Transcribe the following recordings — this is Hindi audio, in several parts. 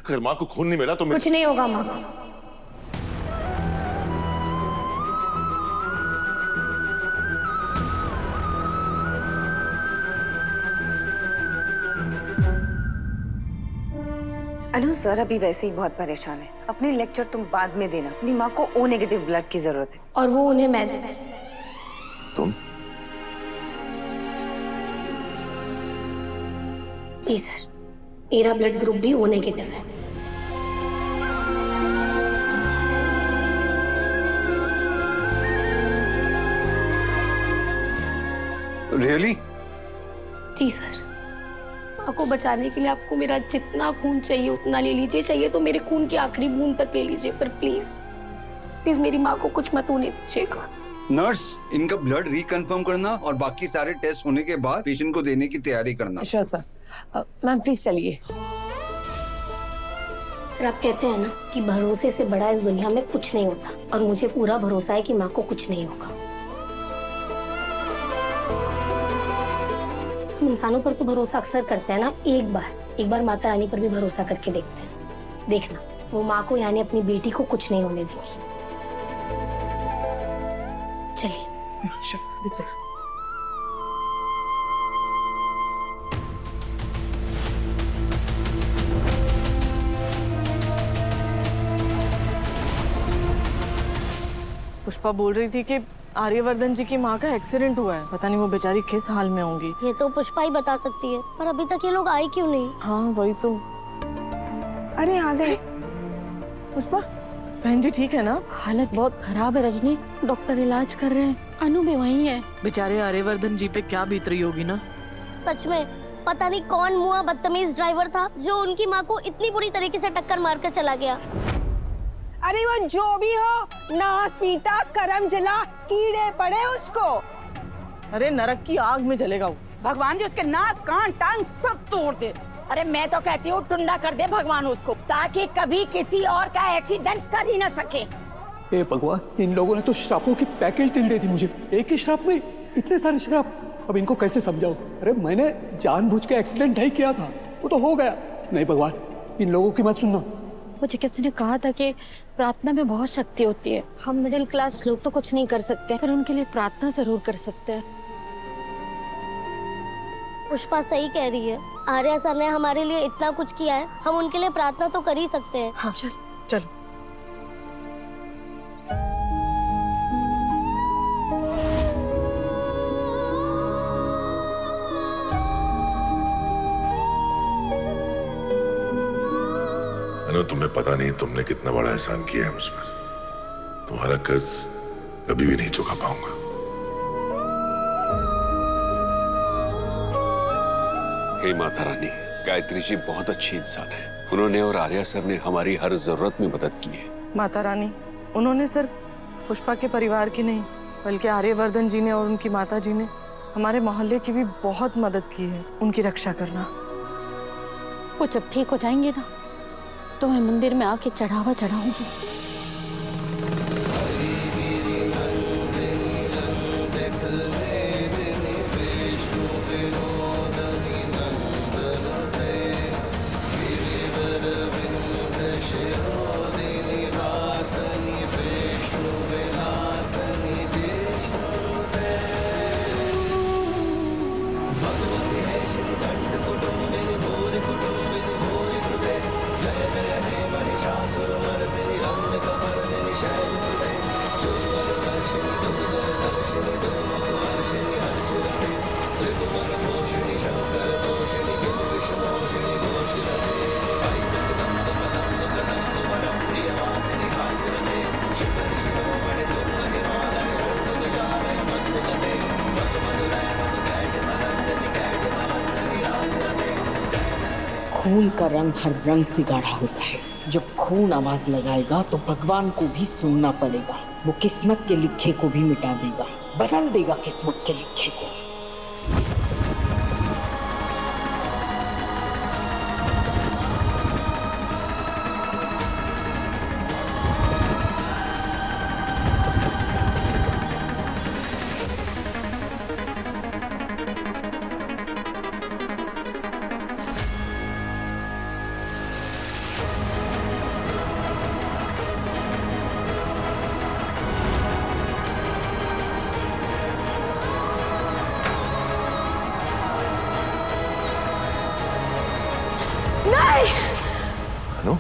अगर माँ को खून नहीं मिला तो कुछ नहीं होगा माँ को। अनु सर अभी वैसे ही बहुत परेशान है। अपनी लेक्चर तुम बाद में देना। अपनी माँ को ओ नेगेटिव ब्लड की जरूरत है। और वो उन्हें मैं दूंगी। जी सर, मेरा ब्लड ग्रुप भी ओ नेगेटिव है। रियली? जी सर, माँ को बचाने के लिए आपको मेरा जितना खून चाहिए उतना ले लीजिए। चाहिए तो मेरे खून की आखिरी बूंद तक ले लीजिए, पर प्लीज प्लीज मेरी माँ को कुछ मत होने दीजिएगा। नर्स, इनका ब्लड रिकन्फर्म करना और बाकी सारे टेस्ट होने के बाद पेशेंट को देने की तैयारी करना। Sure sir. मैम प्लीज चलिए। सर आप कहते हैं ना कि भरोसे से बड़ा इस दुनिया में कुछ नहीं होता, और मुझे पूरा भरोसा है कि माँ को कुछ नहीं होगा। हम इंसानों पर तो भरोसा अक्सर करते हैं ना, एक बार माता रानी पर भी भरोसा करके देखते हैं। देखना, वो माँ को यानी अपनी बेटी को कुछ नहीं होने देगी। चलिए। Sure, this way. पुष्पा बोल रही थी कि आर्यवर्धन जी की माँ का एक्सीडेंट हुआ है। पता नहीं वो बेचारी किस हाल में होंगी। ये तो पुष्पा ही बता सकती है, पर अभी तक ये लोग आए क्यों नहीं? हाँ वही तो। अरे आ गए। पुष्पा, बहन जी ठीक है ना? हालत बहुत खराब है रजनी, डॉक्टर इलाज कर रहे हैं। अनु भी वहीं है। बेचारे आर्यवर्धन जी पे क्या बीत रही होगी ना। सच में पता नहीं कौन मुआ बदतमीज ड्राइवर था जो उनकी माँ को इतनी बुरी तरीके से टक्कर मारकर चला गया। अरे वो जो भी हो, नास पीटा, करम जला, कीड़े पड़े उसको। अरे नरक की आग में जलेगा वो। भगवान जी उसके नाक कान टांग सब तोड़ दे। अरे मैं तो कहती हूँ टुंडा कर दे भगवान उसको, ताकि कभी किसी और का एक्सीडेंट कर ही ना सके। हे भगवान, इन लोगों ने तो श्रापों की पैकेज डील दे दी मुझे। एक ही श्राप में इतने सारे श्राप। अब इनको कैसे समझाऊं? अरे मैंने जानबूझ के एक्सीडेंट नहीं किया था, वो तो हो गया। नहीं भगवान, इन लोगों की मत सुनना। मुझे किसी ने कहा था कि प्रार्थना में बहुत शक्ति होती है। हम मिडिल क्लास लोग तो कुछ नहीं कर सकते, पर उनके लिए प्रार्थना जरूर कर सकते हैं। पुष्पा सही कह रही है। आर्या सर ने हमारे लिए इतना कुछ किया है, हम उनके लिए प्रार्थना तो कर ही सकते हैं। हाँ चल चल। तुम्हें पता नहीं तुमने कितना बड़ा एहसान किया है मुझ पर। तुम्हारा कर्ज कभी भी नहीं चुका पाऊंगा। हे माता रानी, गायत्री जी बहुत अच्छी इंसान है। उन्होंने और आर्या सर ने हमारी हर जरूरत में मदद की है। माता रानी, उन्होंने सिर्फ पुष्पा के परिवार की नहीं, बल्कि आर्यवर्धन जी ने और उनकी माता जी ने हमारे मोहल्ले की भी बहुत मदद की है। उनकी रक्षा करना। वो जब ठीक हो जाएंगे ना, तो मैं मंदिर में आके चढ़ावा चढ़ाऊंगी। खून का रंग हर रंग से गाढ़ा होता है। जब खून आवाज लगाएगा तो भगवान को भी सुनना पड़ेगा। वो किस्मत के लिखे को भी मिटा देगा, बदल देगा किस्मत के लिखे को। अनु,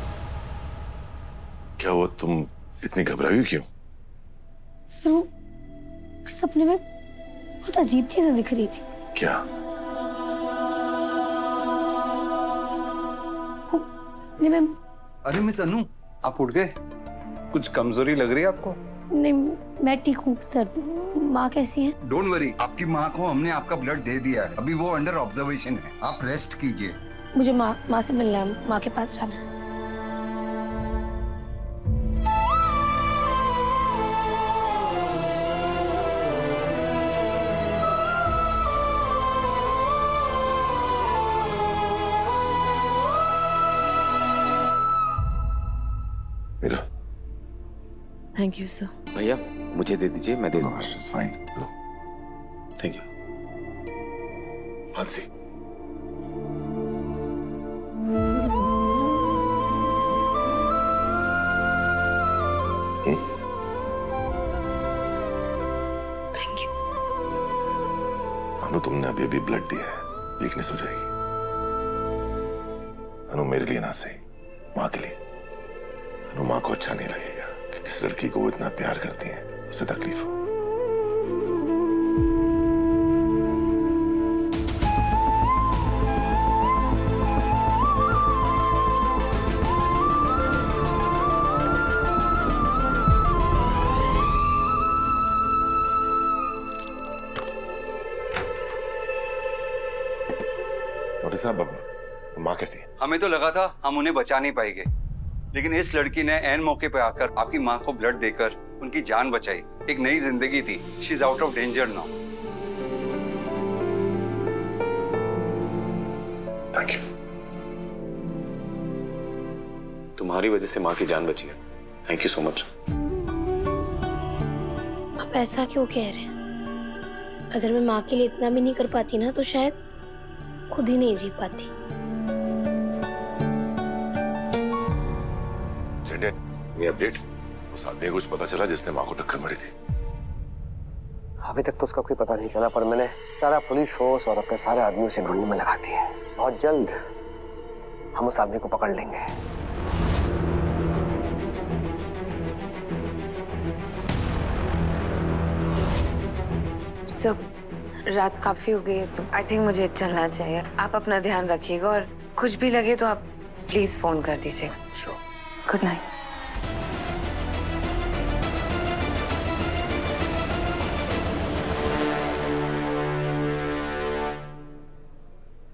क्या हुआ? तुम इतनी घबराई हुई क्यों? सर वो सपने में बहुत अजीब चीजें दिख रही थी। क्या? वो सपने में अरे मिस अनु, आप उठ गए? कुछ कमजोरी लग रही है आपको? नहीं, मैं ठीक हूँ सर। माँ कैसी है? डोंट वरी, आपकी माँ को हमने आपका ब्लड दे दिया है, अभी वो अंडर ऑब्जर्वेशन है, आप रेस्ट कीजिए। मुझे माँ से मिलना है, माँ के पास जाना है। Meera, thank you sir. भैया मुझे दे दीजिए, मैं दे दूंगा। Fine. Thank you. Mansi, thank you. Anu, तुमने अभी अभी ब्लड दिया है, वीकनेस हो जाएगी। अनु, मेरे लिए ना सही, माँ के लिए। अनु, माँ को अच्छा नहीं लगेगा कि किस लड़की को वो इतना प्यार करती है उसे तकलीफ हो। डॉक्टर साहब, माँ कैसी है? हमें तो लगा था हम उन्हें बचा नहीं पाएंगे, लेकिन इस लड़की ने ऐन मौके पे आकर आपकी माँ को ब्लड देकर उनकी जान बचाई। एक नई जिंदगी थी। She is out of danger now. Thank you. तुम्हारी वजह से माँ की जान बची है। Thank you so much. आप ऐसा क्यों कह रहे हैं? अगर मैं माँ के लिए इतना भी नहीं कर पाती ना, तो शायद खुद ही नहीं जी पाती। ये अपडेट, उस आदमी को कुछ पता चला जिसने माँ को टक्कर मारी थी? अभी तक तो उसका कोई पता नहीं चला, पर मैंने सारा पुलिस फोर्स और अपने सारे आदमियों से ढूंढने में लगा दिया है। बहुत जल्द हम उस आदमी को पकड़ लेंगे। सब रात काफी हो गई है, तो आई थिंक मुझे चलना चाहिए। आप अपना ध्यान रखिएगा और कुछ भी लगे तो आप प्लीज फोन कर दीजिएगा। श्योर। Good night.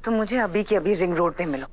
तो मुझे अभी के अभी रिंग रोड पे मिलो।